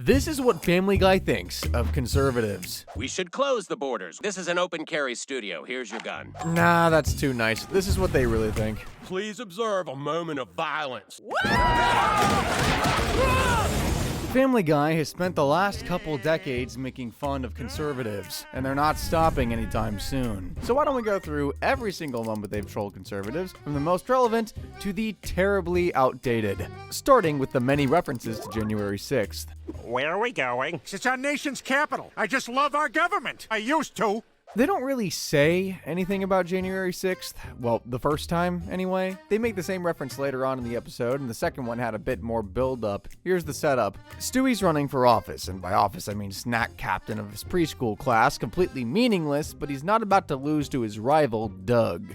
This is what Family Guy thinks of conservatives. We should close the borders. This is an open carry studio. Here's your gun. Nah, that's too nice. This is what they really think. Please observe a moment of violence. Family Guy has spent the last couple decades making fun of conservatives, and they're not stopping anytime soon. So why don't we go through every single moment they've trolled conservatives, from the most relevant to the terribly outdated, starting with the many references to January 6th. Where are we going? It's our nation's capital. I just love our government. I used to. They don't really say anything about January 6th. Well, the first time, anyway. They make the same reference later on in the episode, and the second one had a bit more build-up. Here's the setup. Stewie's running for office, and by office I mean snack captain of his preschool class. Completely meaningless, but he's not about to lose to his rival, Doug.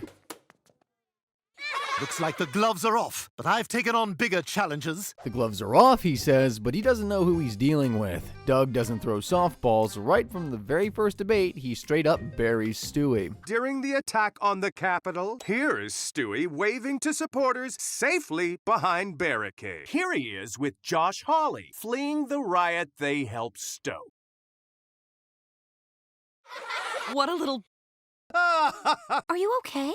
Looks like the gloves are off, but I've taken on bigger challenges. The gloves are off, he says, but he doesn't know who he's dealing with. Doug doesn't throw softballs. Right from the very first debate, he straight up buries Stewie. During the attack on the Capitol, here is Stewie waving to supporters safely behind barricade. Here he is with Josh Hawley, fleeing the riot they helped stoke. What a little... Are you okay?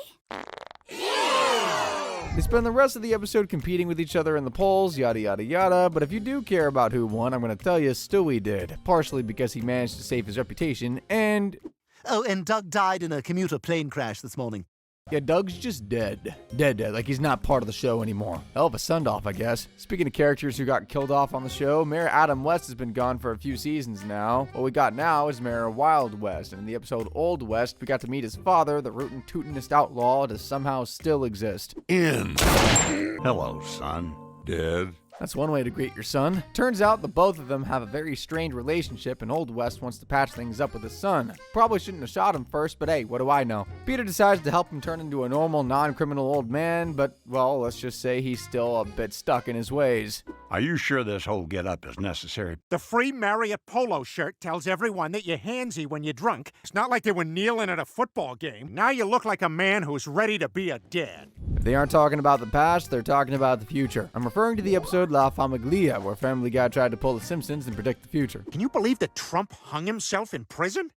They spend the rest of the episode competing with each other in the polls, yada yada yada, but if you do care about who won, I'm going to tell you Stewie did, partially because he managed to save his reputation, and... Oh, and Doug died in a commuter plane crash this morning. Yeah, Doug's just dead. Dead, like he's not part of the show anymore. Hell of a send-off, I guess. Speaking of characters who got killed off on the show, Mayor Adam West has been gone for a few seasons now. What we got now is Mayor Wild West, and in the episode Old West, we got to meet his father, the rootin' tootin'est outlaw to somehow still exist. Hello, son. Dead? That's one way to greet your son. Turns out the both of them have a very strained relationship, and Old West wants to patch things up with his son. Probably shouldn't have shot him first, but hey, what do I know? Peter decides to help him turn into a normal, non-criminal old man, but, well, let's just say he's still a bit stuck in his ways. Are you sure this whole get-up is necessary? The free Marriott polo shirt tells everyone that you're handsy when you're drunk. It's not like they were kneeling at a football game. Now you look like a man who's ready to be a dad. If they aren't talking about the past, they're talking about the future. I'm referring to the episode La Famiglia, where Family Guy tried to pull the Simpsons and predict the future. Can you believe that Trump hung himself in prison?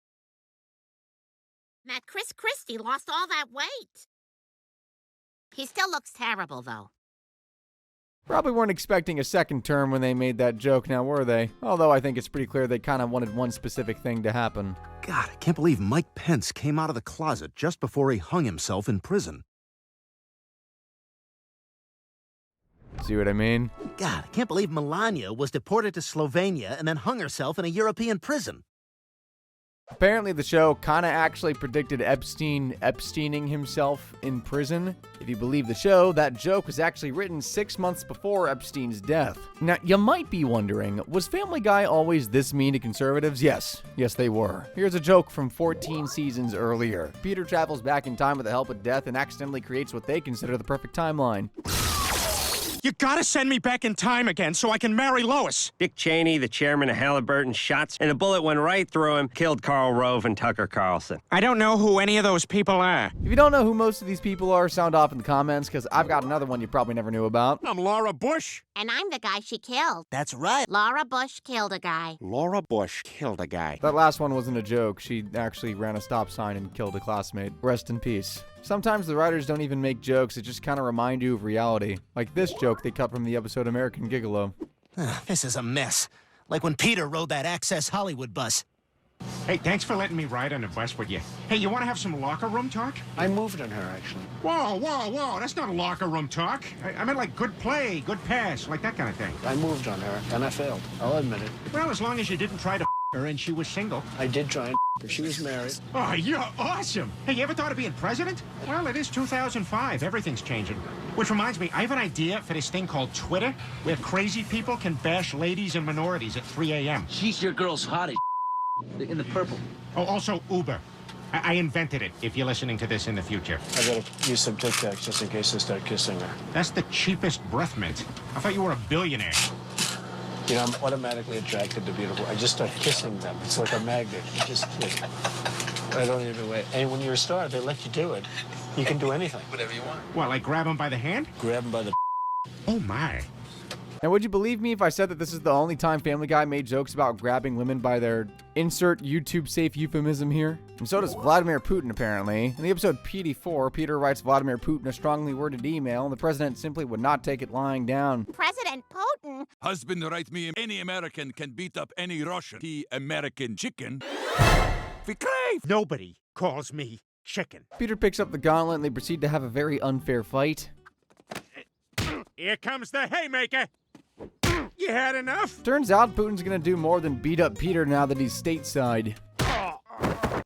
That Chris Christie lost all that weight. He still looks terrible, though. Probably weren't expecting a second term when they made that joke now, were they? Although I think it's pretty clear they kind of wanted one specific thing to happen. God, I can't believe Mike Pence came out of the closet just before he hung himself in prison. See what I mean? God, I can't believe Melania was deported to Slovenia and then hung herself in a European prison. Apparently the show kind of actually predicted Epsteining himself in prison. If you believe the show, that joke was actually written 6 months before Epstein's death. Now, you might be wondering, was Family Guy always this mean to conservatives? Yes, they were. Here's a joke from 14 seasons earlier. Peter travels back in time with the help of death and accidentally creates what they consider the perfect timeline. You gotta send me back in time again so I can marry Lois. Dick Cheney, the chairman of Halliburton, shots, and a bullet went right through him, killed Karl Rove and Tucker Carlson. I don't know who any of those people are. If you don't know who most of these people are, sound off in the comments, because I've got another one you probably never knew about. I'm Laura Bush. And I'm the guy she killed. That's right. Laura Bush killed a guy. Laura Bush killed a guy. That last one wasn't a joke. She actually ran a stop sign and killed a classmate. Rest in peace. Sometimes the writers don't even make jokes, it just kind of remind you of reality. Like this joke they cut from the episode American Gigolo. This is a mess. Like when Peter rode that Access Hollywood bus. Hey, thanks for letting me ride on the bus with you. Hey, you want to have some locker room talk? I moved on her, actually. Whoa. That's not locker room talk. I meant like good play, good pass, like that kind of thing. I moved on her, and I failed. I'll admit it. Well, as long as you didn't try to her and she was single. I did try and her. She was married. Oh, you're awesome. Hey, you ever thought of being president? Well, it is 2005. Everything's changing. Which reminds me, I have an idea for this thing called Twitter, where crazy people can bash ladies and minorities at 3 a.m. She's your girl's hottie. In the purple. Oh, also Uber. I invented it, if you're listening to this in the future. I gotta use some Tic Tacs just in case I start kissing her. That's the cheapest breath mint. I thought you were a billionaire. You know, I'm automatically attracted to beautiful. I just start kissing them. It's like a magnet. You just, like, I don't even wait. And when you're a star, they let you do it. You can do anything. Whatever you want. What, like grab them by the hand? Grab them by the... Oh, my. Now, would you believe me if I said that this is the only time Family Guy made jokes about grabbing women by their insert YouTube-safe euphemism here? And so does Vladimir Putin, apparently. In the episode PD4, Peter writes Vladimir Putin a strongly worded email, and the president simply would not take it lying down. President Putin? Husband write me, any American can beat up any Russian. The American chicken. We crave. Nobody calls me chicken. Peter picks up the gauntlet, and they proceed to have a very unfair fight. Here comes the haymaker. You had enough? Turns out Putin's gonna do more than beat up Peter now that he's stateside.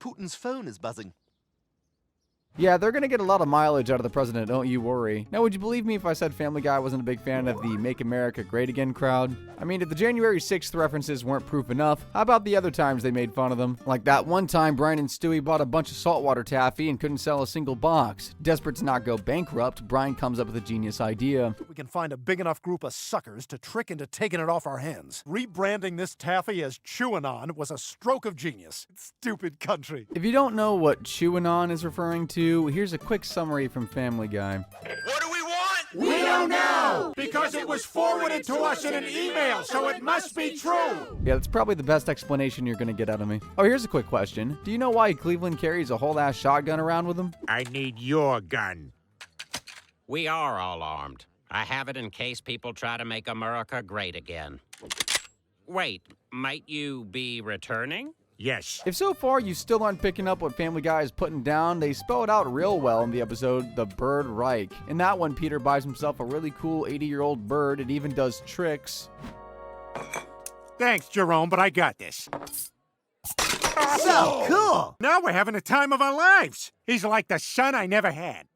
Putin's phone is buzzing. Yeah, they're gonna get a lot of mileage out of the president, don't you worry. Now, would you believe me if I said Family Guy wasn't a big fan of the Make America Great Again crowd? I mean, if the January 6th references weren't proof enough, how about the other times they made fun of them? Like that one time Brian and Stewie bought a bunch of saltwater taffy and couldn't sell a single box. Desperate to not go bankrupt, Brian comes up with a genius idea. We can find a big enough group of suckers to trick into taking it off our hands. Rebranding this taffy as Chewanon was a stroke of genius. Stupid country. If you don't know what Chewanon is referring to, here's a quick summary from Family Guy. What do we want? We don't know! Because it was forwarded to us in an email, so it must be true! Yeah, that's probably the best explanation you're gonna get out of me. Oh, here's a quick question. Do you know why Cleveland carries a whole-ass shotgun around with him? I need your gun. We are all armed. I have it in case people try to make America great again. Wait, might you be returning? Yes. If so far you still aren't picking up what Family Guy is putting down, they spell it out real well in the episode The Bird Reich. In that one, Peter buys himself a really cool 80-year-old bird. It even does tricks. Thanks, Jerome, but I got this. So cool! Now we're having the time of our lives. He's like the son I never had.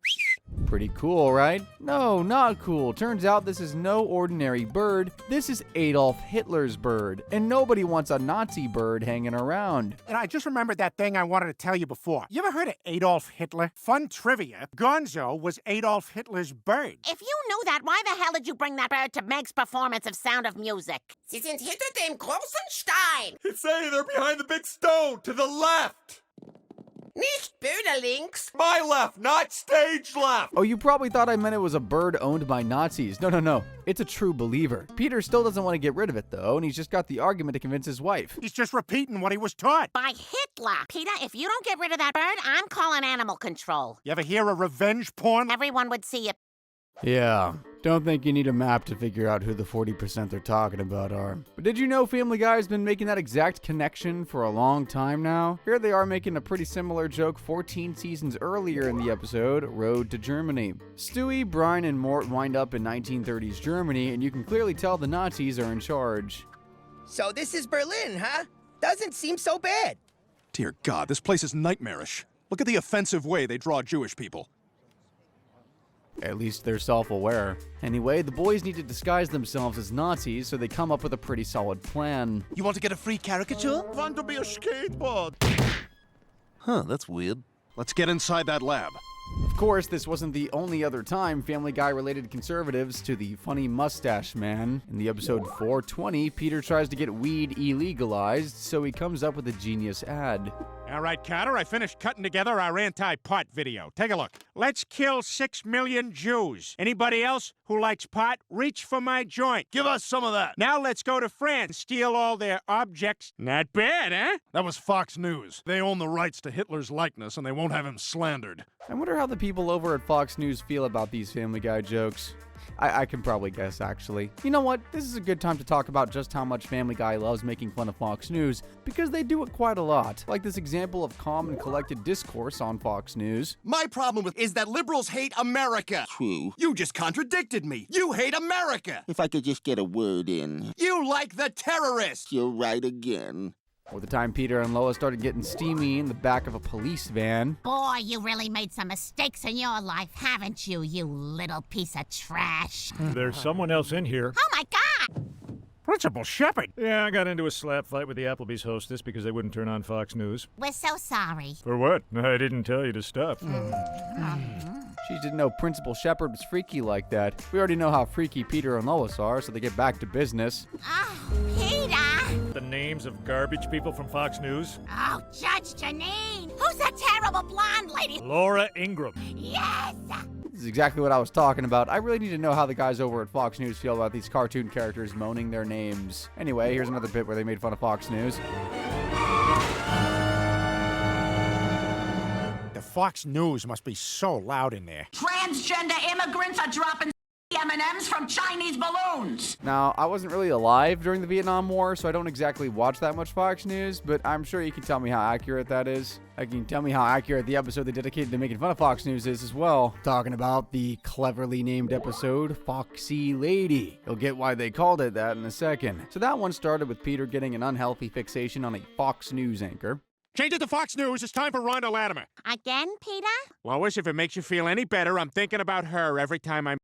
Pretty cool, right? No, not cool. Turns out this is no ordinary bird. This is Adolf Hitler's bird. And nobody wants a Nazi bird hanging around. And I just remembered that thing I wanted to tell you before. You ever heard of Adolf Hitler? Fun trivia. Gonzo was Adolf Hitler's bird. If you knew that, why the hell did you bring that bird to Meg's performance of Sound of Music? Sie sind hinter dem großen Stein. It's saying they're behind the big stone, to the left. Nicht Bühne links. My left, not stage left. Oh, you probably thought I meant it was a bird owned by Nazis. No. It's a true believer. Peter still doesn't want to get rid of it, though, and he's just got the argument to convince his wife. He's just repeating what he was taught. By Hitler. Peter, if you don't get rid of that bird, I'm calling animal control. You ever hear of revenge porn? Everyone would see it. Yeah, don't think you need a map to figure out who the 40% they're talking about are. But did you know Family Guy has been making that exact connection for a long time now? Here they are making a pretty similar joke 14 seasons earlier in the episode, Road to Germany. Stewie, Brian, and Mort wind up in 1930s Germany, and you can clearly tell the Nazis are in charge. So this is Berlin, huh? Doesn't seem so bad. Dear God, this place is nightmarish. Look at the offensive way they draw Jewish people. At least they're self-aware. Anyway, the boys need to disguise themselves as Nazis, so they come up with a pretty solid plan. You want to get a free caricature? Want to be a skateboard. Huh, that's weird. Let's get inside that lab. Of course, this wasn't the only other time Family Guy related conservatives to the funny mustache man. In the episode 420, Peter tries to get weed illegalized, so he comes up with a genius ad. All right, Carter, I finished cutting together our anti-pot video. Take a look. Let's kill 6 million Jews. Anybody else who likes pot, reach for my joint. Give us some of that. Now let's go to France, steal all their objects. Not bad, huh? That was Fox News. They own the rights to Hitler's likeness, and they won't have him slandered. I wonder how the people over at Fox News feel about these Family Guy jokes. I can probably guess, actually. You know what? This is a good time to talk about just how much Family Guy loves making fun of Fox News, because they do it quite a lot. Like this example of calm and collected discourse on Fox News. My problem is that liberals hate America. True. You just contradicted me. You hate America. If I could just get a word in. You like the terrorists. You're right again. Or the time Peter and Lois started getting steamy in the back of a police van. Boy, you really made some mistakes in your life, haven't you, you little piece of trash? There's someone else in here. Oh, my God! Principal Shepard. Yeah, I got into a slap fight with the Applebee's hostess because they wouldn't turn on Fox News. We're so sorry. For what? I didn't tell you to stop. She didn't know Principal Shepard was freaky like that. We already know how freaky Peter and Lois are, so they get back to business. Oh, Peter! The names of garbage people from Fox News? Oh, Judge Janine! Who's that terrible blonde lady? Laura Ingraham. Yes! This is exactly what I was talking about. I really need to know how the guys over at Fox News feel about these cartoon characters moaning their names. Anyway, here's another bit where they made fun of Fox News. The Fox News must be so loud in there. Transgender immigrants are dropping M&Ms from Chinese balloons. Now, I wasn't really alive during the Vietnam War, so I don't exactly watch that much Fox News, but I'm sure you can tell me how accurate that is. Like, you can tell me how accurate the episode they dedicated to making fun of Fox News is as well. Talking about the cleverly named episode, Foxy Lady. You'll get why they called it that in a second. So that one started with Peter getting an unhealthy fixation on a Fox News anchor. Change it to Fox News. It's time for Rhonda Latimer. Again, Peter? Lois, if it makes you feel any better, I'm thinking about her every time I'm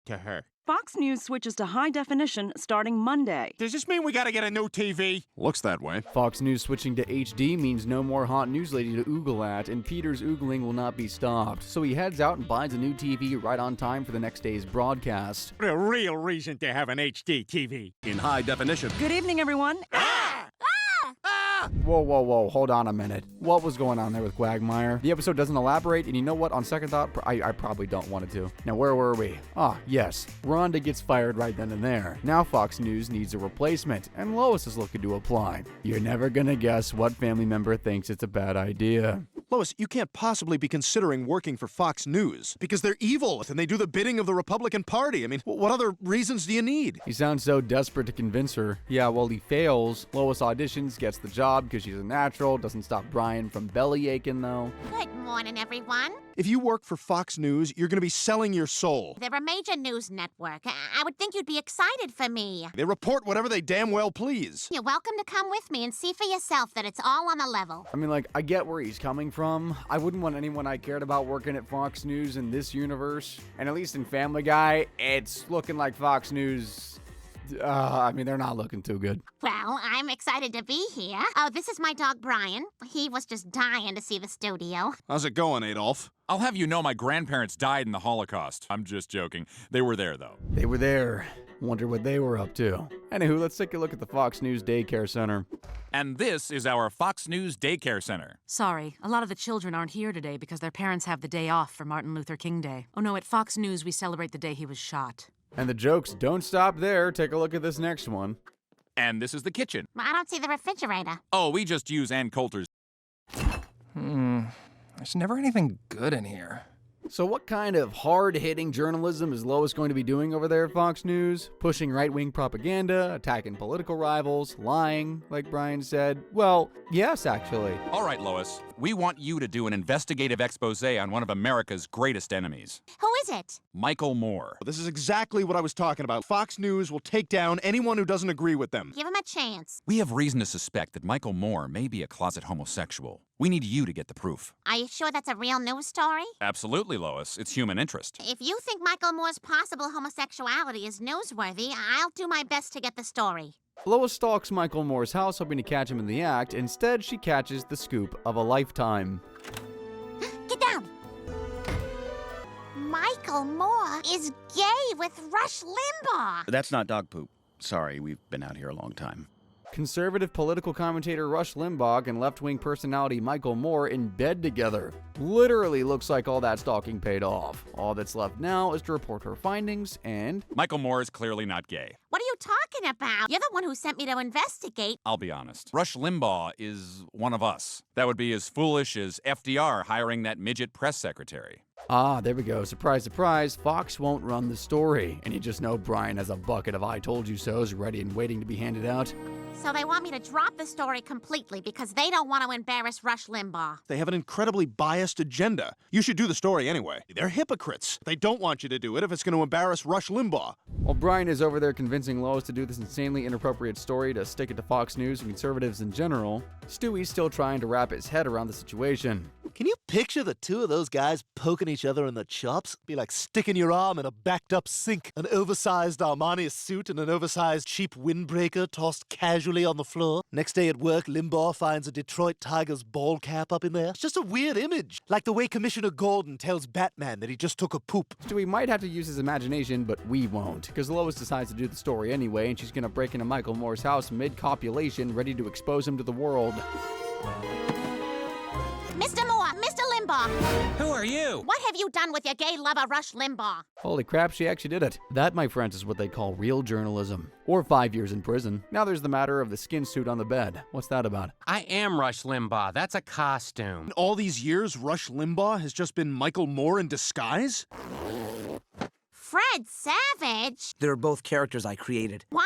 to her. Fox News switches to high definition starting Monday. Does this mean we gotta get a new TV? Looks that way. Fox News switching to HD means no more hot news lady to oogle at, and Peter's oogling will not be stopped. So he heads out and buys a new TV right on time for the next day's broadcast. A real reason to have an HD TV. In high definition. Good evening, everyone. Whoa, hold on a minute. What was going on there with Quagmire? The episode doesn't elaborate, and you know what? On second thought, I probably don't want it to. Now, where were we? Ah, yes. Rhonda gets fired right then and there. Now Fox News needs a replacement, and Lois is looking to apply. You're never gonna guess what family member thinks it's a bad idea. Lois, you can't possibly be considering working for Fox News because they're evil and they do the bidding of the Republican Party. I mean, what other reasons do you need? He sounds so desperate to convince her. Yeah, well, he fails. Lois auditions, gets the job because she's a natural. Doesn't stop Brian from belly aching, though. Good morning, everyone. If you work for Fox News, you're going to be selling your soul. They're a major news network. I would think you'd be excited for me. They report whatever they damn well please. You're welcome to come with me and see for yourself that it's all on the level. I mean, like, I get where he's coming from. I wouldn't want anyone I cared about working at Fox News in this universe. And at least in Family Guy, it's looking like Fox News... I mean, they're not looking too good. Well, I'm excited to be here. Oh, this is my dog, Brian. He was just dying to see the studio. How's it going, Adolf? I'll have you know my grandparents died in the Holocaust. I'm just joking. They were there, though. They were there. Wonder what they were up to. Anywho, let's take a look at the Fox News Daycare Center. And this is our Fox News Daycare Center. Sorry, a lot of the children aren't here today because their parents have the day off for Martin Luther King Day. Oh no, at Fox News we celebrate the day he was shot. And the jokes don't stop there. Take a look at this next one. And this is the kitchen. I don't see the refrigerator. Oh, we just use Ann Coulter's. There's never anything good in here. So what kind of hard-hitting journalism is Lois going to be doing over there at Fox News? Pushing right-wing propaganda, attacking political rivals, lying, like Brian said? Well, yes, actually. All right, Lois. We want you to do an investigative expose on one of America's greatest enemies. Who is it? Michael Moore. This is exactly what I was talking about. Fox News will take down anyone who doesn't agree with them. Give him a chance. We have reason to suspect that Michael Moore may be a closet homosexual. We need you to get the proof. Are you sure that's a real news story? Absolutely, Lois. It's human interest. If you think Michael Moore's possible homosexuality is newsworthy, I'll do my best to get the story. Lois stalks Michael Moore's house hoping to catch him in the act. Instead, she catches the scoop of a lifetime. Get down! Michael Moore is gay with Rush Limbaugh! That's not dog poop. Sorry, we've been out here a long time. Conservative political commentator Rush Limbaugh and left-wing personality Michael Moore in bed together. Literally looks like all that stalking paid off. All that's left now is to report her findings and... Michael Moore is clearly not gay. What are you talking about? You're the one who sent me to investigate. I'll be honest. Rush Limbaugh is one of us. That would be as foolish as FDR hiring that midget press secretary. Ah, there we go. Surprise, surprise. Fox won't run the story. And you just know Brian has a bucket of I told you so's ready and waiting to be handed out. So they want me to drop the story completely because they don't want to embarrass Rush Limbaugh. They have an incredibly biased agenda. You should do the story anyway. They're hypocrites. They don't want you to do it if it's going to embarrass Rush Limbaugh. While Brian is over there convincing Lois to do this insanely inappropriate story to stick it to Fox News and conservatives in general, Stewie's still trying to wrap his head around the situation. Can you picture the two of those guys poking each other in the chops? Be like sticking your arm in a backed-up sink. An oversized Armani suit and an oversized cheap windbreaker tossed casually on the floor. Next day at work, Limbaugh finds a Detroit Tigers ball cap up in there. It's just a weird image. Like the way Commissioner Gordon tells Batman that he just took a poop. Stewie might have to use his imagination, but we won't. Because Lois decides to do the story anyway, and she's gonna break into Michael Moore's house mid-copulation, ready to expose him to the world. Mr. Moore, Mr. Limbaugh. Who are you? What have you done with your gay lover, Rush Limbaugh? Holy crap, she actually did it. That, my friends, is what they call real journalism. Or 5 years in prison. Now there's the matter of the skin suit on the bed. What's that about? I am Rush Limbaugh. That's a costume. All these years, Rush Limbaugh has just been Michael Moore in disguise? Fred Savage? They're both characters I created. Why?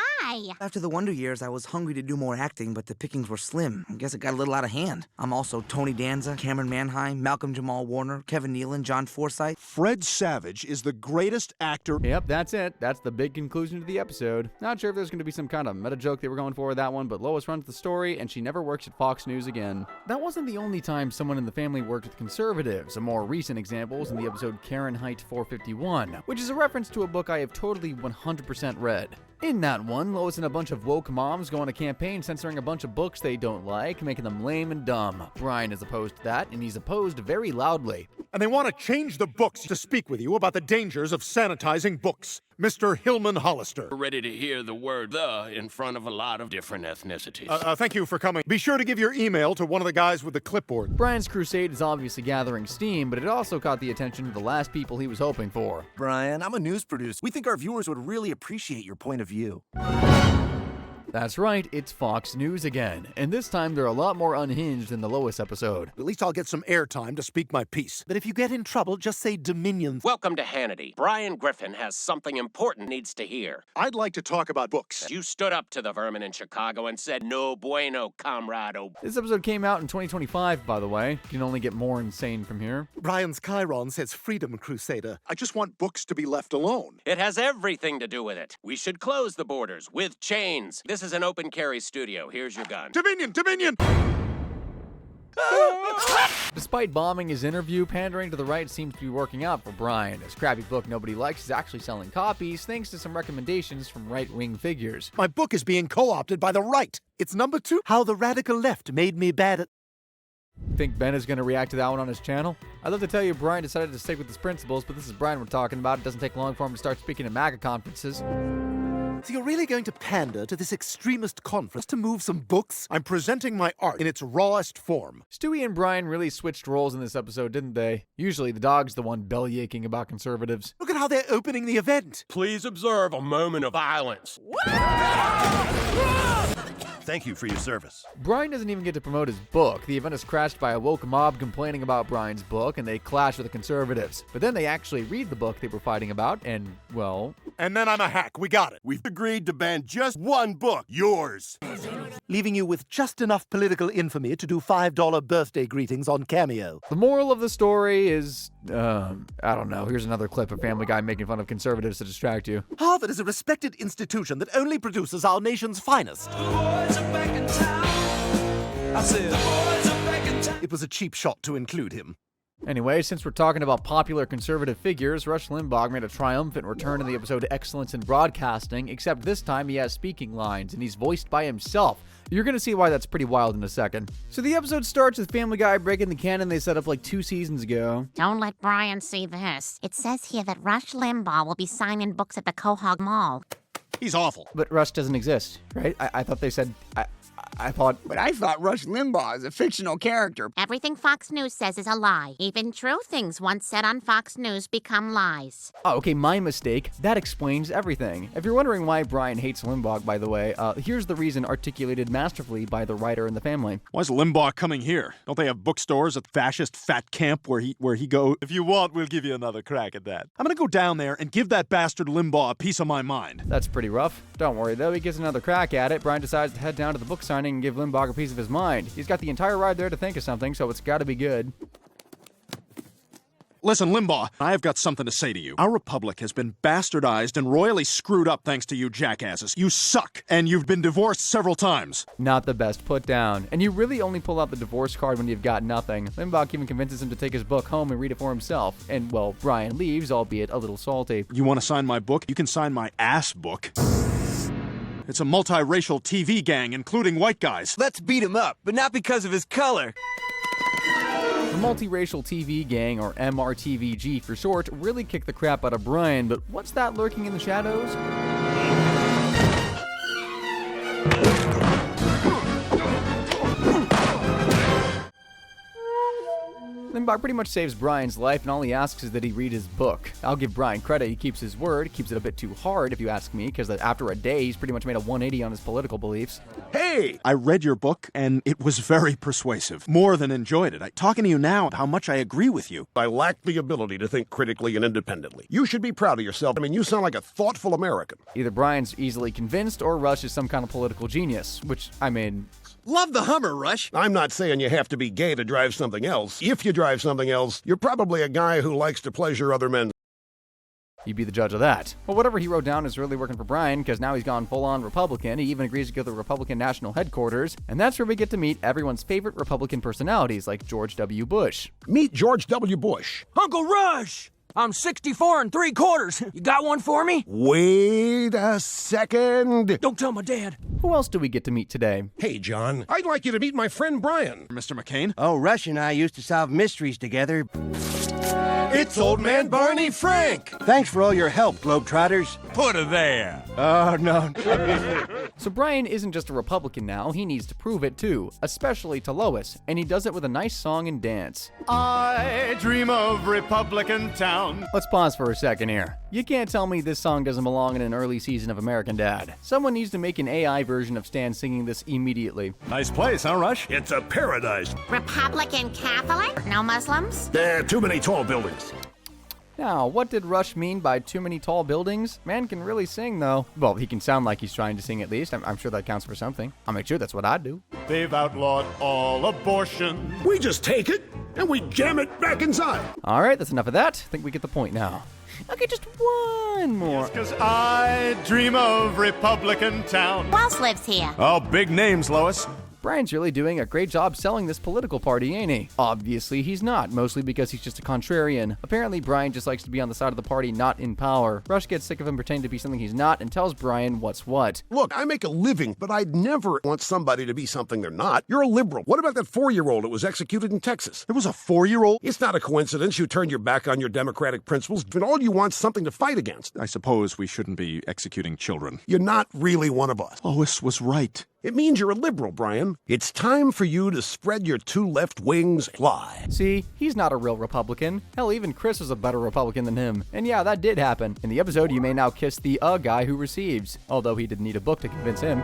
After the Wonder Years, I was hungry to do more acting, but the pickings were slim. I guess it got a little out of hand. I'm also Tony Danza, Cameron Manheim, Malcolm Jamal Warner, Kevin Nealon, John Forsythe. Fred Savage is the greatest actor. Yep, that's it. That's the big conclusion to the episode. Not sure if there's going to be some kind of meta joke they were going for with that one, but Lois runs the story, and she never works at Fox News again. That wasn't the only time someone in the family worked with conservatives. A more recent example was in the episode Fahrenheit 451, which is a reference to a book I have totally 100% read. In that one, Lois and a bunch of woke moms go on a campaign censoring a bunch of books they don't like, making them lame and dumb. Brian is opposed to that, and he's opposed very loudly. And they want to change the books to speak with you about the dangers of sanitizing books. Mr. Hillman Hollister. Ready to hear the word "the" in front of a lot of different ethnicities. Thank you for coming. Be sure to give your email to one of the guys with the clipboard. Brian's crusade is obviously gathering steam, but it also caught the attention of the last people he was hoping for. Brian, I'm a news producer. We think our viewers would really appreciate your point of view. That's right, it's Fox News again, and this time they're a lot more unhinged than the Lois episode. At least I'll get some airtime to speak my piece. But if you get in trouble, just say Dominion. Welcome to Hannity. Brian Griffin has something important needs to hear. I'd like to talk about books. You stood up to the vermin in Chicago and said, "No bueno, comrado." This episode came out in 2025, by the way. You can only get more insane from here. Brian's Chiron says Freedom Crusader. I just want books to be left alone. It has everything to do with it. We should close the borders with chains. This is an open carry studio. Here's your gun. Dominion! Dominion! Despite bombing his interview, pandering to the right seems to be working out for Brian. His crappy book nobody likes is actually selling copies thanks to some recommendations from right-wing figures. My book is being co-opted by the right. It's number 2, How the Radical Left Made Me Bad at... Think Ben is going to react to that one on his channel? I'd love to tell you Brian decided to stick with his principles, but this is Brian we're talking about. It doesn't take long for him to start speaking at MAGA conferences. So you're really going to pander to this extremist conference to move some books? I'm presenting my art in its rawest form. Stewie and Brian really switched roles in this episode, didn't they? Usually the dog's the one belly-aching about conservatives. Look at how they're opening the event. Please observe a moment of violence. Thank you for your service. Brian doesn't even get to promote his book. The event is crashed by a woke mob complaining about Brian's book, and they clash with the conservatives. But then they actually read the book they were fighting about, and, well... And then I'm a hack. We got it. We've agreed to ban just one book. Yours. Leaving you with just enough political infamy to do $5 birthday greetings on Cameo. The moral of the story is, I don't know. Here's another clip of Family Guy making fun of conservatives to distract you. Harvard is a respected institution that only produces our nation's finest. It was a cheap shot to include him. Anyway, since we're talking about popular conservative figures, Rush Limbaugh made a triumphant return in the episode Excellence in Broadcasting, except this time he has speaking lines, and he's voiced by himself. You're going to see why that's pretty wild in a second. So the episode starts with Family Guy breaking the canon they set up like 2 seasons ago. Don't let Brian see this. It says here that Rush Limbaugh will be signing books at the Quahog Mall. He's awful. But Rush doesn't exist, right? I thought they said... I thought... But I thought Rush Limbaugh is a fictional character. Everything Fox News says is a lie. Even true things once said on Fox News become lies. Oh, okay, my mistake. That explains everything. If you're wondering why Brian hates Limbaugh, by the way, here's the reason articulated masterfully by the writer in the family. Why is Limbaugh coming here? Don't they have bookstores at fascist fat camp where he go? If you want, we'll give you another crack at that. I'm gonna go down there and give that bastard Limbaugh a piece of my mind. That's pretty rough. Don't worry, though. He gets another crack at it. Brian decides to head down to the book signing and give Limbaugh a piece of his mind. He's got the entire ride there to think of something, so it's gotta be good. Listen, Limbaugh, I have got something to say to you. Our republic has been bastardized and royally screwed up thanks to you jackasses. You suck, and you've been divorced several times. Not the best put down. And you really only pull out the divorce card when you've got nothing. Limbaugh even convinces him to take his book home and read it for himself. And, well, Brian leaves, albeit a little salty. You want to sign my book? You can sign my ass book. It's a multiracial TV gang, including white guys. Let's beat him up, but not because of his color. The multiracial TV gang, or MRTVG for short, really kicked the crap out of Brian, but what's that lurking in the shadows? Limbaugh pretty much saves Brian's life, and all he asks is that he read his book. I'll give Brian credit, he keeps his word, keeps it a bit too hard if you ask me, because after a day he's pretty much made a 180 on his political beliefs. Hey! I read your book, and it was very persuasive. More than enjoyed it. Talking to you now, how much I agree with you. I lack the ability to think critically and independently. You should be proud of yourself. I mean, you sound like a thoughtful American. Either Brian's easily convinced, or Rush is some kind of political genius, which, I mean... Love the Hummer, Rush. I'm not saying you have to be gay to drive something else. If you drive something else, you're probably a guy who likes to pleasure other men. You'd be the judge of that. Well, whatever he wrote down is really working for Brian, because now he's gone full-on Republican. He even agrees to go to the Republican National Headquarters, and that's where we get to meet everyone's favorite Republican personalities, like George W. Bush. Meet George W. Bush. Uncle Rush! I'm 64 3/4. You got one for me? Wait a second. Don't tell my dad. Who else do we get to meet today? Hey, John. I'd like you to meet my friend Brian. Mr. McCain? Oh, Rush and I used to solve mysteries together. It's Old Man Barney Frank. Thanks for all your help, Globetrotters. Put her there. Oh, no. So Brian isn't just a Republican now, he needs to prove it too, especially to Lois, and he does it with a nice song and dance. I dream of Republican town. Let's pause for a second here. You can't tell me this song doesn't belong in an early season of American Dad. Someone needs to make an AI version of Stan singing this immediately. Nice place, huh, Rush? It's a paradise. Republican Catholic? No Muslims? Too many tall buildings. Now, what did Rush mean by too many tall buildings? Man can really sing, though. Well, he can sound like he's trying to sing at least. I'm sure that counts for something. I'll make sure that's what I'd do. They've outlawed all abortion. We just take it and we jam it back inside. All right, that's enough of that. I think we get the point now. Okay, just one more. Yes, 'cause I dream of Republican town. Who else lives here? Oh, big names, Lois. Brian's really doing a great job selling this political party, ain't he? Obviously he's not, mostly because he's just a contrarian. Apparently Brian just likes to be on the side of the party not in power. Rush gets sick of him pretending to be something he's not and tells Brian what's what. Look, I make a living, but I'd never want somebody to be something they're not. You're a liberal. What about that 4-year-old that was executed in Texas? There was a 4-year-old? It's not a coincidence you turned your back on your democratic principles, and all you want's something to fight against. I suppose we shouldn't be executing children. You're not really one of us. Lois was right. It means you're a liberal, Brian. It's time for you to spread your 2 left wings fly. See, he's not a real Republican. Hell, even Chris was a better Republican than him. And yeah, that did happen. In the episode, you may now kiss the guy who receives. Although he didn't need a book to convince him.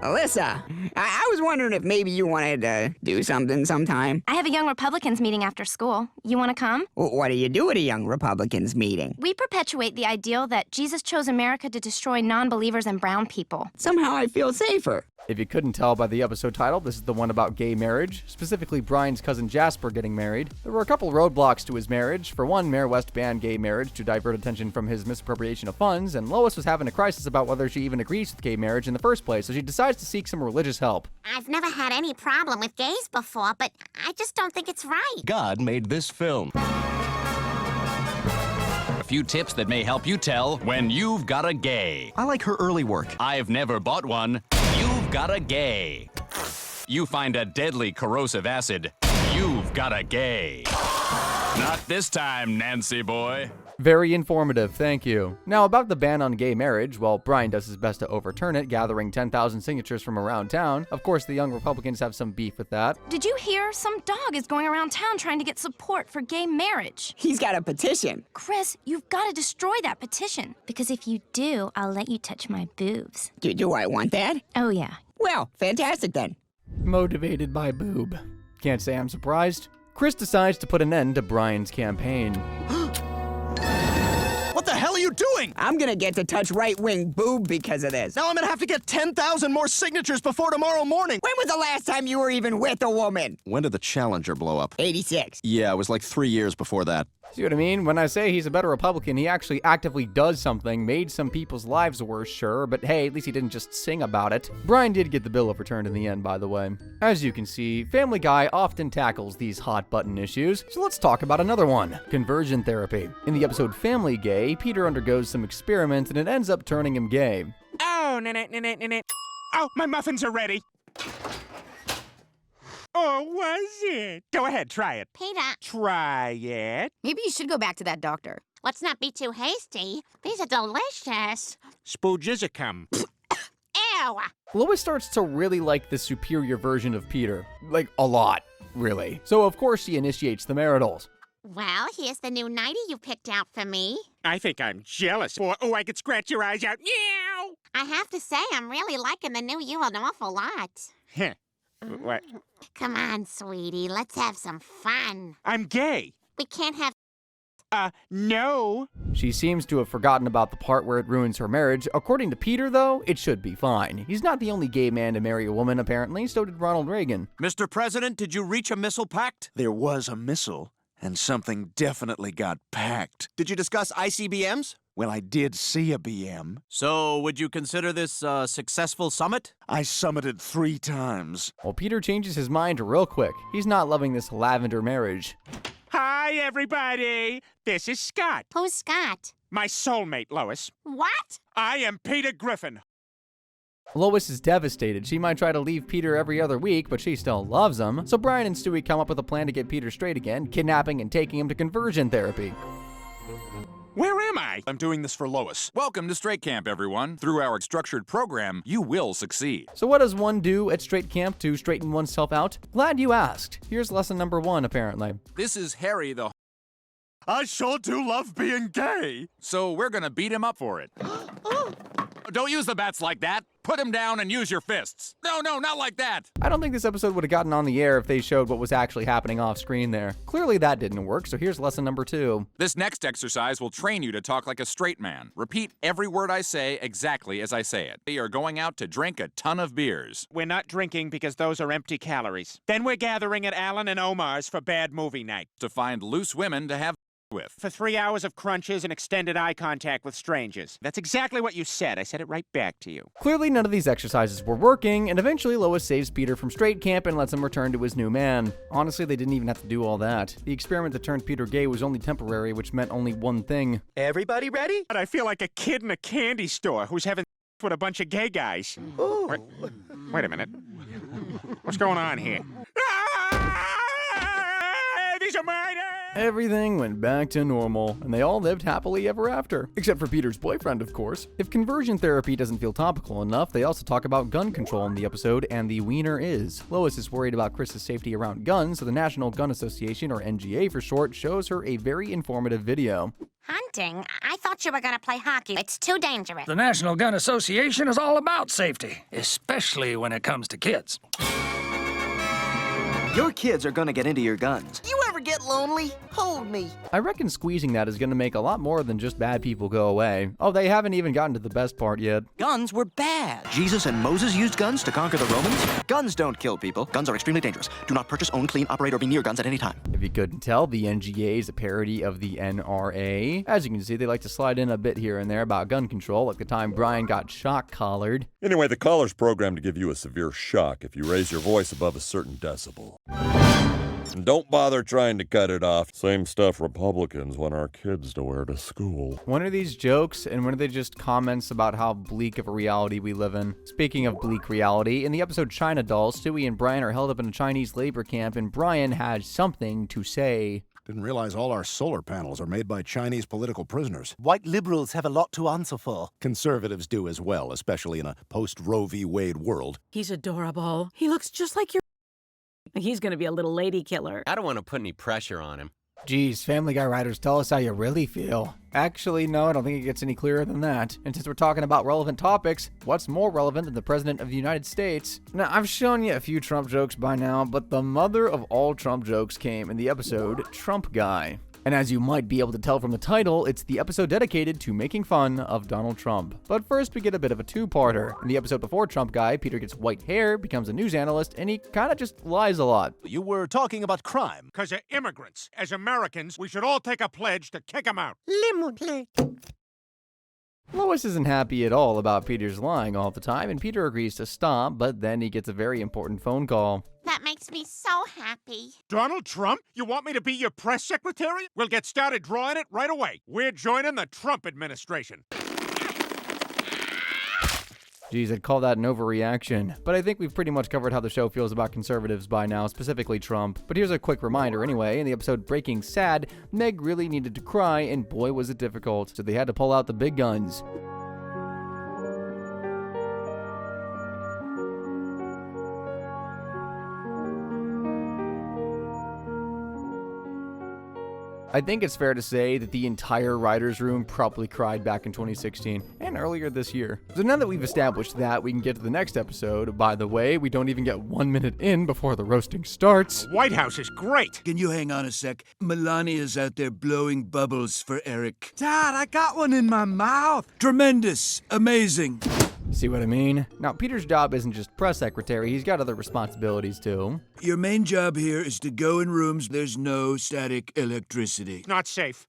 Alyssa, I was wondering if maybe you wanted to do something sometime. I have a Young Republicans meeting after school. You want to come? What do you do at a Young Republicans meeting? We perpetuate the ideal that Jesus chose America to destroy non-believers and brown people. Somehow I feel safer. If you couldn't tell by the episode title, this is the one about gay marriage, specifically Brian's cousin Jasper getting married. There were a couple roadblocks to his marriage. For one, Mayor West banned gay marriage to divert attention from his misappropriation of funds, and Lois was having a crisis about whether she even agrees with gay marriage in the first place, so she decides to seek some religious help. I've never had any problem with gays before, but I just don't think it's right. God made this film. A few tips that may help you tell when you've got a gay. I like her early work. I've never bought one. You've got a gay. You find a deadly corrosive acid. You've got a gay. Not this time, Nancy boy. Very informative, thank you. Now, about the ban on gay marriage, well, Brian does his best to overturn it, gathering 10,000 signatures from around town. Of course, the Young Republicans have some beef with that. Did you hear? Some dog is going around town trying to get support for gay marriage. He's got a petition. Chris, you've got to destroy that petition. Because if you do, I'll let you touch my boobs. Do I want that? Oh, yeah. Well, fantastic then. Motivated by boob. Can't say I'm surprised. Chris decides to put an end to Brian's campaign. What the hell are you doing? I'm gonna get to touch right-wing boob because of this. Now I'm gonna have to get 10,000 more signatures before tomorrow morning. When was the last time you were even with a woman? When did the Challenger blow up? 86. Yeah, it was like 3 years before that. See what I mean? When I say he's a better Republican, he actually actively does something, made some people's lives worse, sure, but hey, at least he didn't just sing about it. Brian did get the bill overturned in the end, by the way. As you can see, Family Guy often tackles these hot-button issues, so let's talk about another one, conversion therapy. In the episode Family Gay, Peter undergoes some experiments and it ends up turning him gay. Oh, oh, my muffins are ready. Oh, was it? Go ahead, try it. Peter. Try it. Maybe you should go back to that doctor. Let's not be too hasty. These are delicious. Spoojizicum. Ew. Lois starts to really like the superior version of Peter. Like, a lot. really. So of course she initiates the maritals. Well, here's the new nightie you picked out for me. I think I'm jealous. Or, oh, I could scratch your eyes out. Meow! I have to say, I'm really liking the new you an awful lot. Heh. What? Come on, sweetie, let's have some fun. I'm gay. We can't have... No. She seems to have forgotten about the part where it ruins her marriage. According to Peter, though, it should be fine. He's not the only gay man to marry a woman, apparently. So did Ronald Reagan. Mr. President, did you reach a missile pact? There was a missile, and something definitely got packed. Did you discuss ICBMs? Well, I did see a BM. So, would you consider this a successful summit? I summited 3 times. Well, Peter changes his mind real quick. He's not loving this lavender marriage. Hi, everybody. This is Scott. Who's Scott? My soulmate, Lois. What? I am Peter Griffin. Lois is devastated. She might try to leave Peter every other week, but she still loves him. So Brian and Stewie come up with a plan to get Peter straight again, kidnapping and taking him to conversion therapy. Where am I? I'm doing this for Lois. Welcome to Straight Camp, everyone. Through our structured program, you will succeed. So what does one do at Straight Camp to straighten oneself out? Glad you asked. Here's lesson number 1, apparently. This is Harry the... I sure do love being gay. So we're gonna beat him up for it. Don't use the bats like that. Put him down and use your fists. No, not like that. I don't think this episode would have gotten on the air if they showed what was actually happening off screen there. Clearly that didn't work, so here's lesson number 2. This next exercise will train you to talk like a straight man. Repeat every word I say exactly as I say it. We are going out to drink a ton of beers. We're not drinking because those are empty calories. Then we're gathering at Alan and Omar's for bad movie night. To find loose women to have with. For 3 hours of crunches and extended eye contact with strangers. That's exactly what you said. I said it right back to you. Clearly none of these exercises were working, and eventually Lois saves Peter from Straight Camp and lets him return to his new man. Honestly, they didn't even have to do all that. The experiment that turned Peter gay was only temporary, which meant only one thing. Everybody ready? I feel like a kid in a candy store who's having with a bunch of gay guys. Ooh. Wait a minute. What's going on here? These are mine! Everything went back to normal, and they all lived happily ever after. Except for Peter's boyfriend, of course. If conversion therapy doesn't feel topical enough, they also talk about gun control in the episode, and the wiener is. Lois is worried about Chris's safety around guns, so the National Gun Association, or NGA for short, shows her a very informative video. Hunting? I thought you were gonna play hockey. It's too dangerous. The National Gun Association is all about safety, especially when it comes to kids. Your kids are gonna get into your guns. You ever get lonely? Hold me. I reckon squeezing that is going to make a lot more than just bad people go away. Oh, they haven't even gotten to the best part yet. Guns were bad. Jesus and Moses used guns to conquer the Romans. Guns don't kill people. Guns are extremely dangerous. Do not purchase, own, clean, operate, or be near guns at any time. If you couldn't tell, the NGA is a parody of the NRA. As you can see, they like to slide in a bit here and there about gun control, like the time Brian got shock collared. Anyway, the collar's programmed to give you a severe shock if you raise your voice above a certain decibel. And don't bother trying to cut it off. Same stuff Republicans want our kids to wear to school. When are these jokes, and when are they just comments about how bleak of a reality we live in? Speaking of bleak reality, in the episode China Doll, Stewie and Brian are held up in a Chinese labor camp, and Brian has something to say. Didn't realize all our solar panels are made by Chinese political prisoners. White liberals have a lot to answer for. Conservatives do as well, especially in a post-Roe v. Wade world. He's adorable. He looks just like your... He's gonna be a little lady killer. I don't want to put any pressure on him. Geez, Family Guy writers, tell us how you really feel. Actually, no, I don't think it gets any clearer than that. And since we're talking about relevant topics, what's more relevant than the President of the United States? Now, I've shown you a few Trump jokes by now, but the mother of all Trump jokes came in the episode Trump Guy. And as you might be able to tell from the title, it's the episode dedicated to making fun of Donald Trump. But first, we get a bit of a two-parter. In the episode before Trump Guy, Peter gets white hair, becomes a news analyst, and he kind of just lies a lot. You were talking about crime. Because they're immigrants. As Americans, we should all take a pledge to kick them out. Lois isn't happy at all about Peter's lying all the time, and Peter agrees to stop, but then he gets a very important phone call. That makes me so happy. Donald Trump? You want me to be your press secretary? We'll get started drawing it right away. We're joining the Trump administration. Geez, I'd call that an overreaction. But I think we've pretty much covered how the show feels about conservatives by now, specifically Trump. But here's a quick reminder anyway. In the episode Breaking Sad, Meg really needed to cry, and boy was it difficult. So they had to pull out the big guns. I think it's fair to say that the entire writer's room probably cried back in 2016 and earlier this year. So now that we've established that, we can get to the next episode. By the way, we don't even get 1 minute in before the roasting starts. White House is great. Can you hang on a sec? Melania's out there blowing bubbles for Eric. Dad, I got one in my mouth. Tremendous. Amazing. See what I mean? Now, Peter's job isn't just press secretary, he's got other responsibilities too. Your main job here is to go in rooms there's no static electricity. Not safe.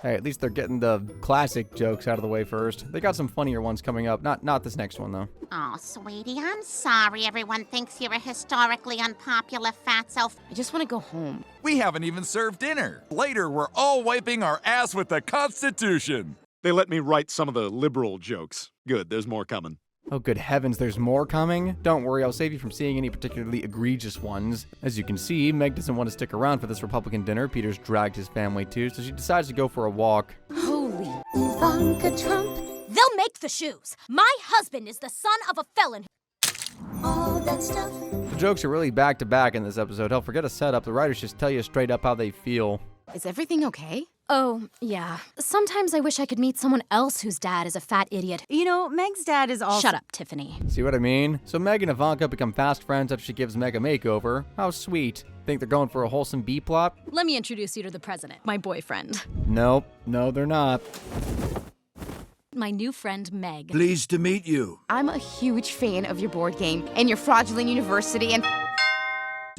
Hey, at least they're getting the classic jokes out of the way first. They got some funnier ones coming up. Not this next one, though. Oh, sweetie, I'm sorry everyone thinks you're a historically unpopular fatso. I just want to go home. We haven't even served dinner. Later, we're all wiping our ass with the Constitution. They let me write some of the liberal jokes. Good, there's more coming. Oh, good heavens, there's more coming? Don't worry, I'll save you from seeing any particularly egregious ones. As you can see, Meg doesn't want to stick around for this Republican dinner Peter's dragged his family to, so she decides to go for a walk. Holy Ivanka Trump. They'll make the shoes. My husband is the son of a felon. All that stuff. The jokes are really back-to-back in this episode. Hell, forget a setup. The writers just tell you straight up how they feel. Is everything okay? Oh, yeah. Sometimes I wish I could meet someone else whose dad is a fat idiot. You know, Meg's dad is also— Shut up, Tiffany. See what I mean? So Meg and Ivanka become fast friends after she gives Meg a makeover. How sweet. Think they're going for a wholesome B-plot? Let me introduce you to the president, my boyfriend. Nope. No, they're not. My new friend, Meg. Pleased to meet you. I'm a huge fan of your board game and your fraudulent university and—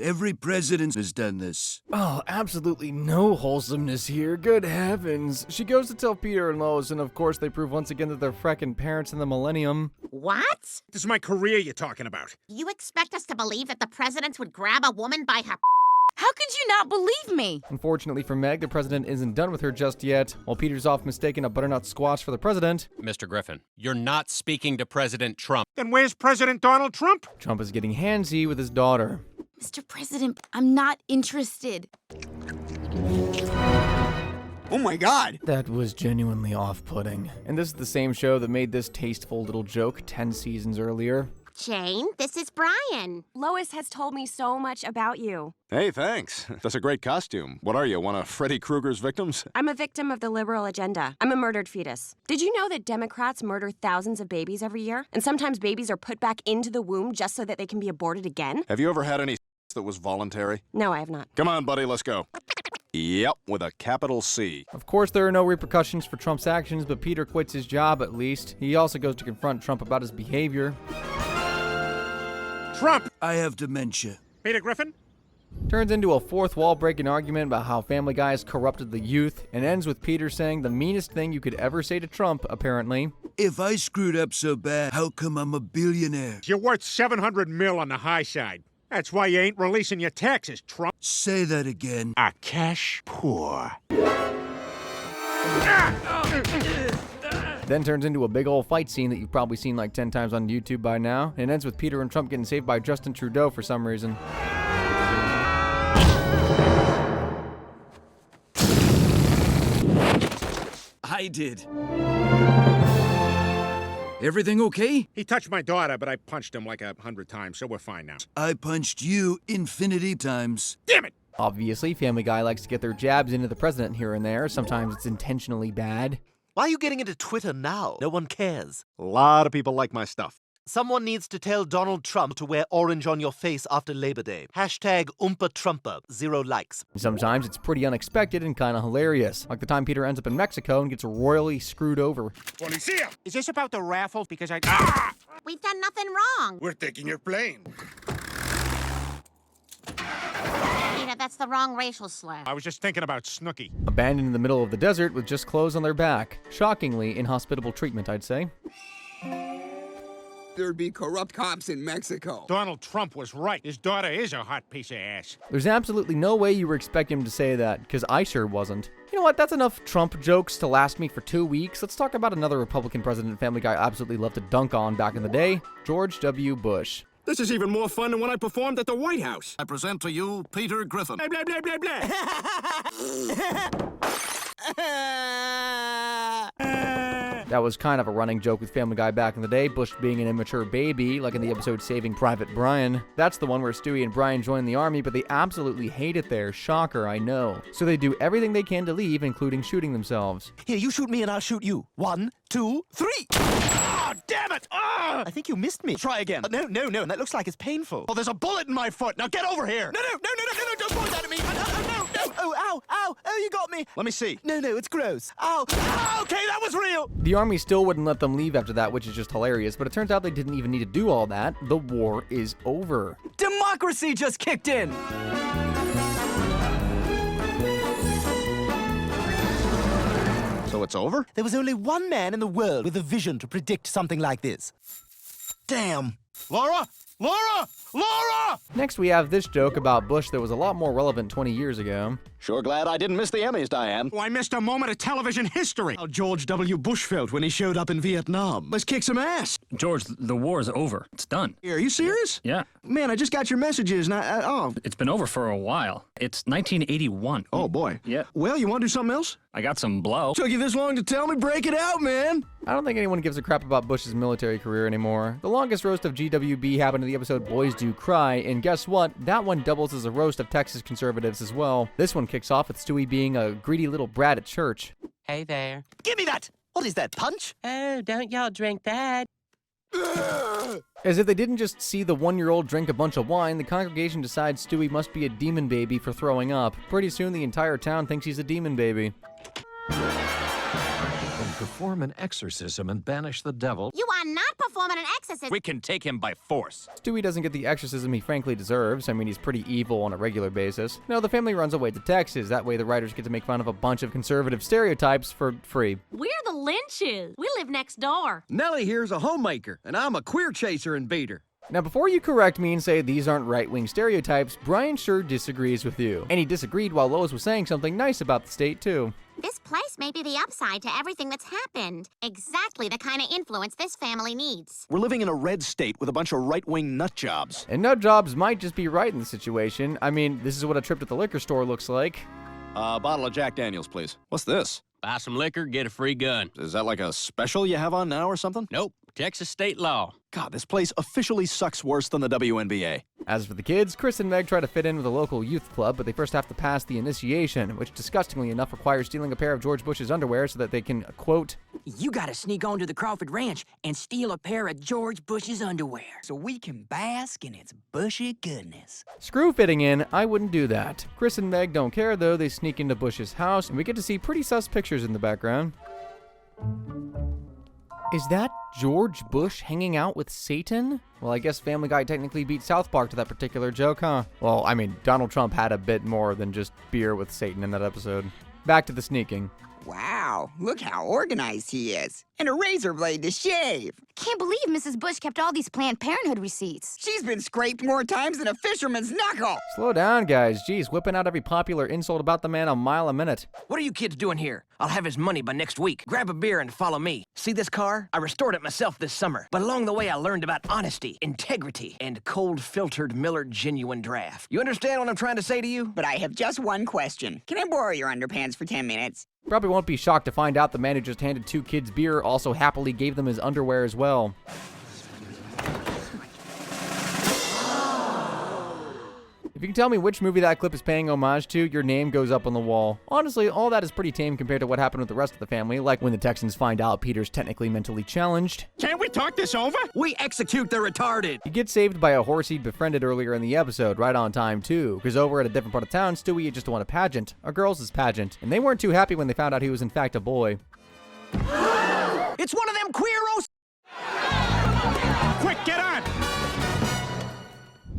Every president has done this. Oh, absolutely no wholesomeness here. Good heavens. She goes to tell Peter and Lois, and of course they prove once again that they're frickin' parents in the millennium. What? This is my career you're talking about. You expect us to believe that the president would grab a woman by her— How could you not believe me? Unfortunately for Meg, the president isn't done with her just yet. While Peter's off mistaking a butternut squash for the president. Mr. Griffin, you're not speaking to President Trump. Then where's President Donald Trump? Trump is getting handsy with his daughter. Mr. President, I'm not interested. Oh my God! That was genuinely off-putting. And this is the same show that made this tasteful little joke 10 seasons earlier. Jane, this is Brian. Lois has told me so much about you. Hey, thanks. That's a great costume. What are you, one of Freddy Krueger's victims? I'm a victim of the liberal agenda. I'm a murdered fetus. Did you know that Democrats murder thousands of babies every year? And sometimes babies are put back into the womb just so that they can be aborted again? Have you ever had any that was voluntary? No, I have not. Come on, buddy, let's go. Yep, with a capital C. Of course, there are no repercussions for Trump's actions, but Peter quits his job at least. He also goes to confront Trump about his behavior. Trump! I have dementia. Peter Griffin? Turns into a fourth wall-breaking argument about how Family Guy has corrupted the youth, and ends with Peter saying the meanest thing you could ever say to Trump, apparently. If I screwed up so bad, how come I'm a billionaire? You're worth $700 million on the high side. That's why you ain't releasing your taxes, Trump. Say that again. A cash poor. Then turns into a big old fight scene that you've probably seen like 10 times on YouTube by now, and ends with Peter and Trump getting saved by Justin Trudeau for some reason. I did. Everything okay? He touched my daughter, but I punched him like 100 times, so we're fine now. I punched you infinity times. Damn it! Obviously, Family Guy likes to get their jabs into the president here and there. Sometimes it's intentionally bad. Why are you getting into Twitter now? No one cares. A lot of people like my stuff. Someone needs to tell Donald Trump to wear orange on your face after Labor Day. Hashtag Oompa Trumpa. 0 likes. Sometimes it's pretty unexpected and kind of hilarious. Like the time Peter ends up in Mexico and gets royally screwed over. Policia! Is this about the raffle? Because We've done nothing wrong. We're taking your plane. Peter, that's the wrong racial slur. I was just thinking about Snooki. Abandoned in the middle of the desert with just clothes on their back. Shockingly inhospitable treatment, I'd say. There'd be corrupt cops in Mexico. Donald Trump was right. His daughter is a hot piece of ass. There's absolutely no way you were expecting him to say that, because I sure wasn't. You know what, that's enough Trump jokes to last me for 2 weeks. Let's talk about another Republican president Family Guy absolutely loved to dunk on back in the day, George W. Bush. This is even more fun than when I performed at the White House. I present to you Peter Griffin. Blah, blah, blah, blah, blah. That was kind of a running joke with Family Guy back in the day, Bush being an immature baby, like in the episode Saving Private Brian. That's the one where Stewie and Brian join the army, but they absolutely hate it there. Shocker, I know. So they do everything they can to leave, including shooting themselves. Here, you shoot me and I'll shoot you. 1, 2, 3! Ah, damn it! Ah! I think you missed me. Try again. No, that looks like it's painful. Oh, there's a bullet in my foot. Now get over here. No, don't point that at me. No. Oh, ow, you got me. Let me see. No, it's gross. Ow. Okay, that was real. The army still wouldn't let them leave after that, which is just hilarious, but it turns out they didn't even need to do all that. The war is over. Democracy just kicked in! So it's over? There was only one man in the world with a vision to predict something like this. Damn. Laura! Next, we have this joke about Bush that was a lot more relevant 20 years ago. Sure glad I didn't miss the Emmys, Diane. Oh, I missed a moment of television history. How George W. Bush felt when he showed up in Vietnam. Let's kick some ass. George, the war's over. It's done. Are you serious? Yeah. Man, I just got your messages and It's been over for a while. It's 1981. Oh, boy. Yeah. Well, you want to do something else? I got some blow. Took you this long to tell me? Break it out, man. I don't think anyone gives a crap about Bush's military career anymore. The longest roast of GWB happened in the episode Boys Do Cry, and guess what? That one doubles as a roast of Texas conservatives as well. This one kicks off with Stewie being a greedy little brat at church. Hey there. Give me that! What is that, punch? Oh, don't y'all drink that. As if they didn't just see the 1-year-old drink a bunch of wine, the congregation decides Stewie must be a demon baby for throwing up. Pretty soon the entire town thinks he's a demon baby. Perform an exorcism and banish the devil. You are not performing an exorcism. We can take him by force. Stewie doesn't get the exorcism he frankly deserves. I mean, he's pretty evil on a regular basis. No, the family runs away to Texas. That way the writers get to make fun of a bunch of conservative stereotypes for free. We're the Lynches. We live next door. Nellie here's a homemaker, and I'm a queer chaser and beater. Now, before you correct me and say these aren't right-wing stereotypes, Brian sure disagrees with you. And he disagreed while Lois was saying something nice about the state, too. This place may be the upside to everything that's happened. Exactly the kind of influence this family needs. We're living in a red state with a bunch of right-wing nut jobs. And nut jobs might just be right in the situation. I mean, this is what a trip to the liquor store looks like. A bottle of Jack Daniels, please. What's this? Buy some liquor, get a free gun. Is that like a special you have on now or something? Nope. Texas state law. God, this place officially sucks worse than the WNBA. As for the kids, Chris and Meg try to fit in with a local youth club, but they first have to pass the initiation, which disgustingly enough requires stealing a pair of George Bush's underwear so that they can, quote, You gotta sneak onto the Crawford Ranch and steal a pair of George Bush's underwear so we can bask in its bushy goodness. Screw fitting in, I wouldn't do that. Chris and Meg don't care though, they sneak into Bush's house, and we get to see pretty sus pictures in the background. Is that George Bush hanging out with Satan? Well, I guess Family Guy technically beat South Park to that particular joke, huh? Well, I mean, Donald Trump had a bit more than just beer with Satan in that episode. Back to the sneaking. Wow, look how organized he is. And a razor blade to shave. Can't believe Mrs. Bush kept all these Planned Parenthood receipts. She's been scraped more times than a fisherman's knuckle. Slow down, guys. Geez, whipping out every popular insult about the man a mile a minute. What are you kids doing here? I'll have his money by next week. Grab a beer and follow me. See this car? I restored it myself this summer. But along the way, I learned about honesty, integrity, and cold-filtered Miller Genuine Draft. You understand what I'm trying to say to you? But I have just one question. Can I borrow your underpants for 10 minutes? Probably won't be shocked to find out the man who just handed 2 kids beer also happily gave them his underwear as well. If you can tell me which movie that clip is paying homage to, your name goes up on the wall. Honestly, all that is pretty tame compared to what happened with the rest of the family, like when the Texans find out Peter's technically mentally challenged. Can't we talk this over? We execute the retarded. He gets saved by a horse he'd befriended earlier in the episode, right on time too, because over at a different part of town, Stewie had just won a pageant, a girls' pageant, and they weren't too happy when they found out he was in fact a boy. It's one of them queeros! Quick, get on!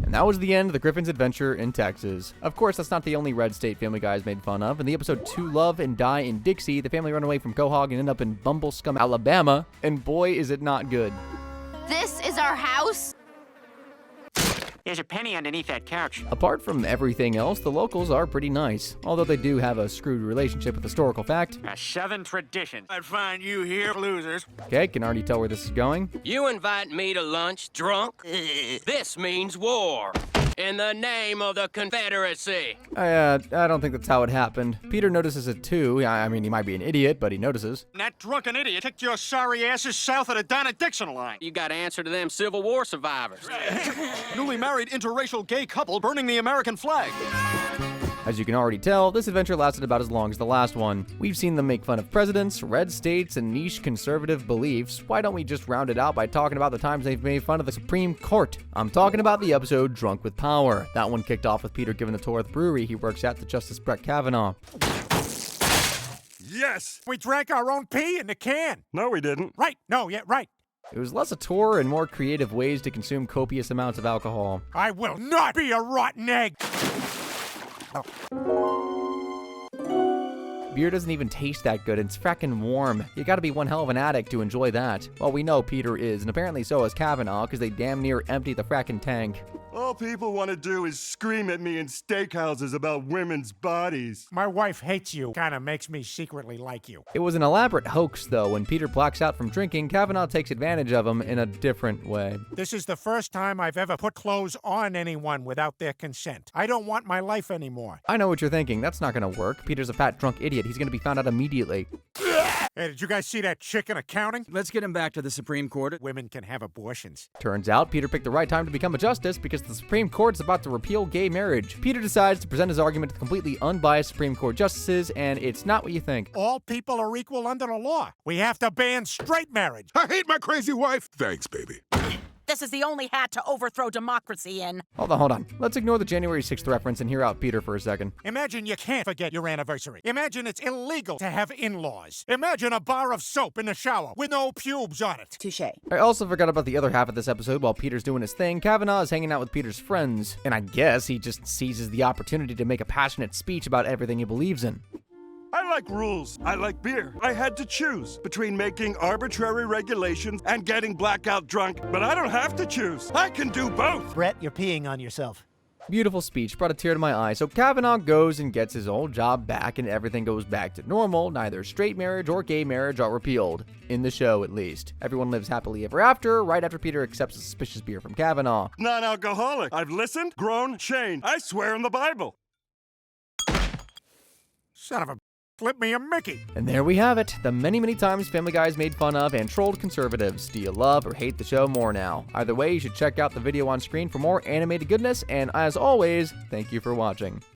And that was the end of the Griffin's adventure in Texas. Of course, that's not the only red state Family Guys made fun of. In the episode To Love and Die in Dixie, the family run away from Quahog and end up in Bumblescum, Alabama, and boy, is it not good. This is our house? There's a penny underneath that couch. Apart from everything else, the locals are pretty nice, although they do have a screwed relationship with historical fact. A Southern tradition. I'd find you here, losers. Okay, can already tell where this is going. You invite me to lunch drunk? This means war. in the name of the Confederacy. I don't think that's how it happened. Peter notices it too. I mean, he might be an idiot, but he notices. That drunken idiot kicked your sorry asses south of the Donna-Dixon line. You got to answer to them Civil War survivors. Newly married interracial gay couple burning the American flag. As you can already tell, this adventure lasted about as long as the last one. We've seen them make fun of presidents, red states, and niche conservative beliefs. Why don't we just round it out by talking about the times they've made fun of the Supreme Court? I'm talking about the episode Drunk with Power. That one kicked off with Peter giving the tour of the brewery he works at to Justice Brett Kavanaugh. Yes! We drank our own pee in the can. No, we didn't. Right. No, yeah, right. It was less a tour and more creative ways to consume copious amounts of alcohol. I will not be a rotten egg! Beer doesn't even taste that good, and it's frackin' warm. You gotta be one hell of an addict to enjoy that. Well, we know Peter is, and apparently so is Kavanaugh, because they damn near emptied the frackin' tank. All people want to do is scream at me in steakhouses about women's bodies. My wife hates you. Kinda makes me secretly like you. It was an elaborate hoax, though. When Peter blacks out from drinking, Kavanaugh takes advantage of him in a different way. This is the first time I've ever put clothes on anyone without their consent. I don't want my life anymore. I know what you're thinking. That's not gonna work. Peter's a fat, drunk idiot. He's gonna be found out immediately. Hey, did you guys see that chick in accounting? Let's get him back to the Supreme Court. Women can have abortions. Turns out, Peter picked the right time to become a justice because the Supreme Court is about to repeal gay marriage. Peter decides to present his argument to completely unbiased Supreme Court justices, and it's not what you think. All people are equal under the law. We have to ban straight marriage. I hate my crazy wife. Thanks, baby. This is the only hat to overthrow democracy in. Hold on. Let's ignore the January 6th reference and hear out Peter for a second. Imagine you can't forget your anniversary. Imagine it's illegal to have in-laws. Imagine a bar of soap in the shower with no pubes on it. Touche. I also forgot about the other half of this episode. While Peter's doing his thing, Kavanaugh is hanging out with Peter's friends, and I guess he just seizes the opportunity to make a passionate speech about everything he believes in. I like rules. I like beer. I had to choose between making arbitrary regulations and getting blackout drunk, but I don't have to choose. I can do both. Brett, you're peeing on yourself. Beautiful speech, brought a tear to my eye. So Kavanaugh goes and gets his old job back, and everything goes back to normal. Neither straight marriage or gay marriage are repealed. In the show, at least. Everyone lives happily ever after, right after Peter accepts a suspicious beer from Kavanaugh. Non-alcoholic. I've listened, grown, changed. I swear in the Bible. Son of a... Flip me a Mickey. And there we have it. The many, many times Family Guy's made fun of and trolled conservatives. Do you love or hate the show more now? Either way, you should check out the video on screen for more animated goodness. And as always, thank you for watching.